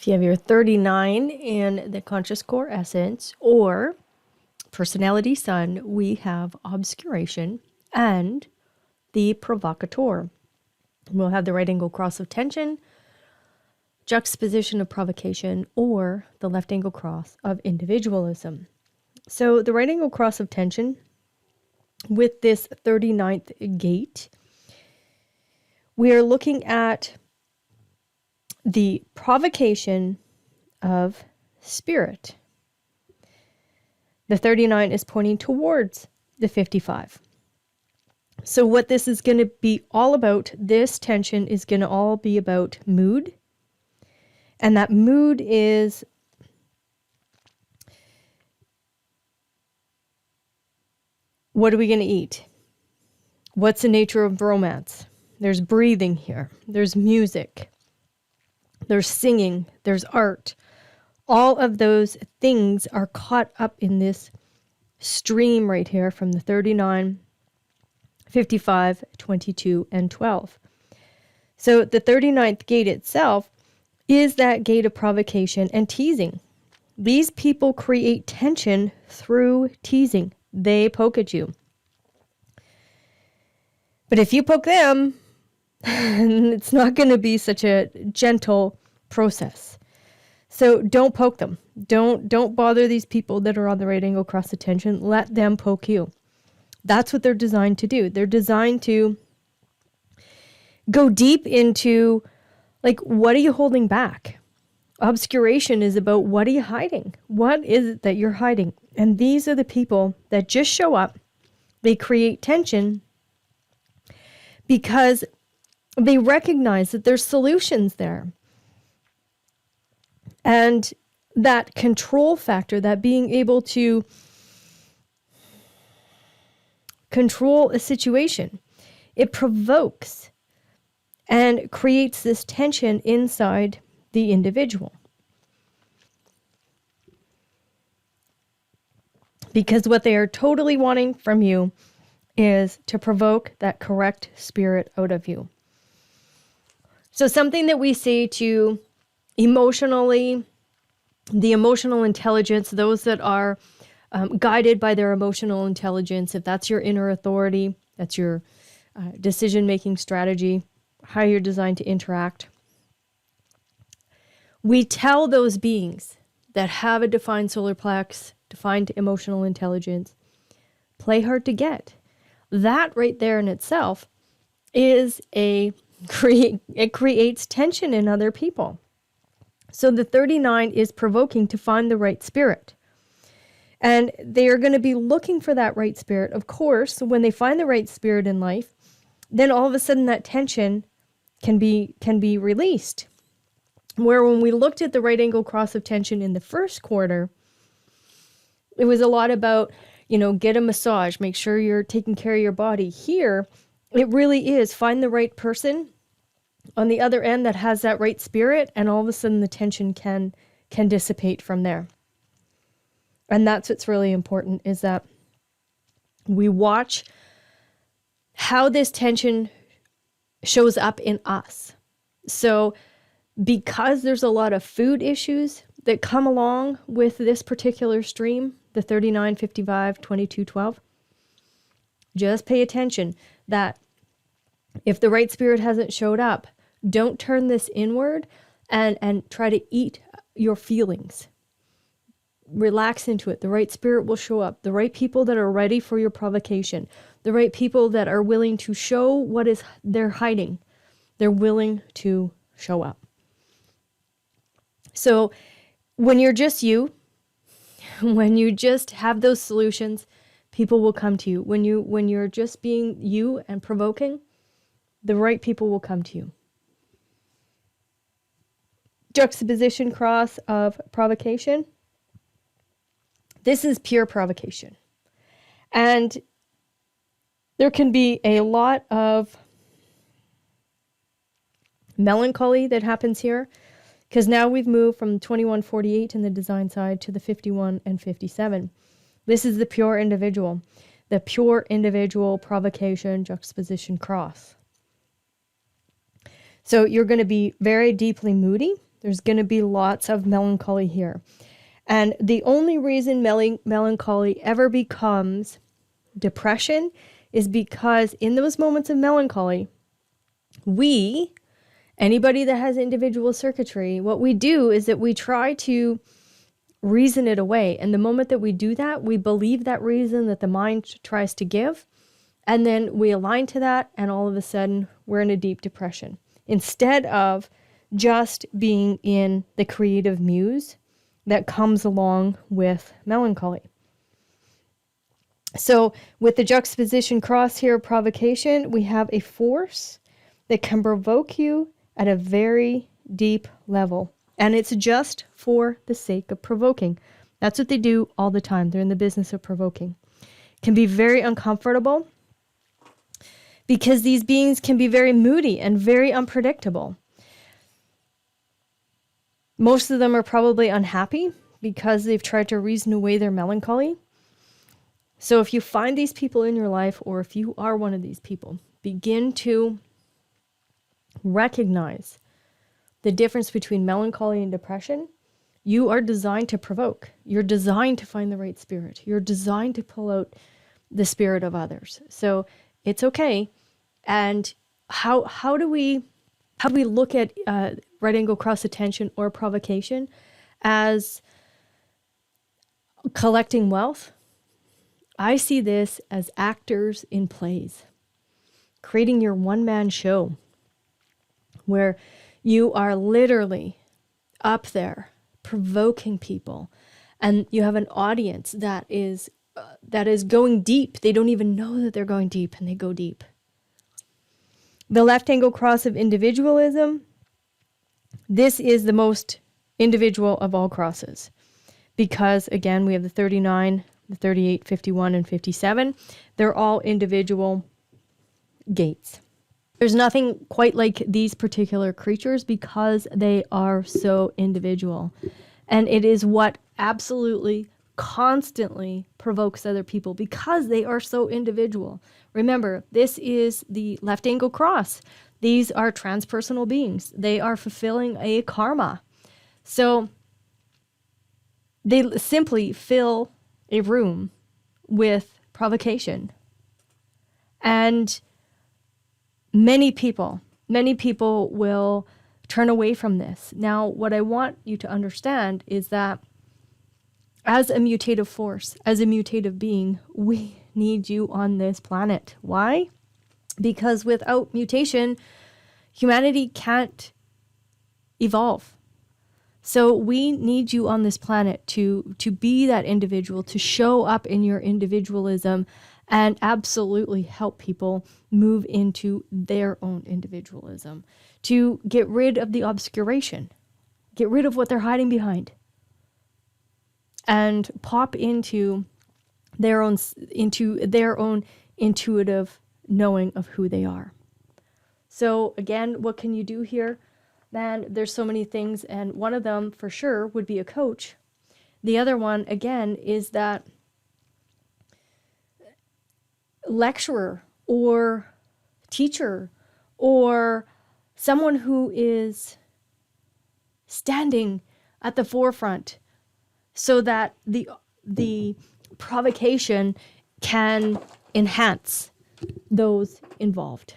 If you have your 39 in the conscious core essence or personality sun, we have obscuration and the provocateur. We'll have the right angle cross of tension, juxtaposition of provocation, or the left angle cross of individualism. So the right angle cross of tension with this 39th gate, we are looking at the provocation of spirit. The 39 is pointing towards the 55. So what this is going to be all about, this tension is going to all be about mood. And that mood is what are we going to eat? What's the nature of romance? There's breathing here. There's music. There's singing. There's art. All of those things are caught up in this stream right here from the 39, 55, 22, and 12. So the 39th gate itself is that gate of provocation and teasing. These people create tension through teasing. They poke at you. But if you poke them, it's not going to be such a gentle process. So don't poke them. Don't bother these people that are on the right angle cross of tension. Let them poke you. That's what they're designed to do. They're designed to go deep into, like, what are you holding back? Obscuration is about what are you hiding? What is it that you're hiding? And these are the people that just show up. They create tension because they recognize that there's solutions there. And that control factor, that being able to control a situation, it provokes and creates this tension inside the individual. Because what they are totally wanting from you is to provoke that correct spirit out of you. So something that we say to emotionally, the emotional intelligence, those that are guided by their emotional intelligence, if that's your inner authority, that's your decision-making strategy, how you're designed to interact. We tell those beings that have a defined solar plex, defined emotional intelligence, play hard to get. That right there in itself is it creates tension in other people. So the 39 is provoking to find the right spirit. And they are going to be looking for that right spirit. Of course, when they find the right spirit in life, then all of a sudden that tension can be released. Where when we looked at the right angle cross of tension in the first quarter, it was a lot about, get a massage, make sure you're taking care of your body. Here, it really is find the right person on the other end that has that right spirit, and all of a sudden the tension can dissipate from there. And that's what's really important, is that we watch how this tension shows up in us. So because there's a lot of food issues that come along with this particular stream, the 39, 55, 22, 12, just pay attention that if the right spirit hasn't showed up, don't turn this inward and try to eat your feelings. Relax into it. The right spirit will show up. The right people that are ready for your provocation. The right people that are willing to show what is they're hiding. They're willing to show up. So when you're just you, when you just have those solutions, people will come to you. When you're just being you and provoking, the right people will come to you. Juxtaposition cross of provocation. This is pure provocation. And there can be a lot of melancholy that happens here, because now we've moved from 2148 in the design side to the 51 and 57. This is the pure individual provocation, juxtaposition cross. So you're going to be very deeply moody. There's going to be lots of melancholy here. And the only reason melancholy ever becomes depression is because in those moments of melancholy, anybody that has individual circuitry, what we do is that we try to reason it away. And the moment that we do that, we believe that reason that the mind tries to give. And then we align to that, and all of a sudden, we're in a deep depression. Instead of just being in the creative muse that comes along with melancholy. So with the juxtaposition cross here, provocation, we have a force that can provoke you at a very deep level. And it's just for the sake of provoking. That's what they do all the time. They're in the business of provoking. It can be very uncomfortable because these beings can be very moody and very unpredictable. Most of them are probably unhappy because they've tried to reason away their melancholy. So if you find these people in your life, or if you are one of these people, begin to recognize the difference between melancholy and depression. You are designed to provoke. You're designed to find the right spirit. You're designed to pull out the spirit of others. So it's okay. And how do we look at right angle cross attention or provocation as collecting wealth? I see this as actors in plays, creating your one-man show where you are literally up there provoking people, and you have an audience that is going deep. They don't even know that they're going deep, and they go deep. The left angle cross of individualism, this is the most individual of all crosses because, again, we have the 39, the 38, 51, and 57. They're all individual gates. There's nothing quite like these particular creatures because they are so individual. And it is what absolutely constantly provokes other people because they are so individual. Remember, this is the left angle cross. These are transpersonal beings. They are fulfilling a karma. So they simply fill a room with provocation. And many people will turn away from this. Now, what I want you to understand is that as a mutative force, as a mutative being, we need you on this planet. Why? Because without mutation, humanity can't evolve. So we need you on this planet to be that individual, to show up in your individualism and absolutely help people move into their own individualism, to get rid of the obscuration, get rid of what they're hiding behind, and pop into their own intuitive knowing of who they are. So again, what can you do here? Man, there's so many things, and one of them for sure would be a coach. The other one, again, is that lecturer or teacher or someone who is standing at the forefront so that the provocation can enhance those involved.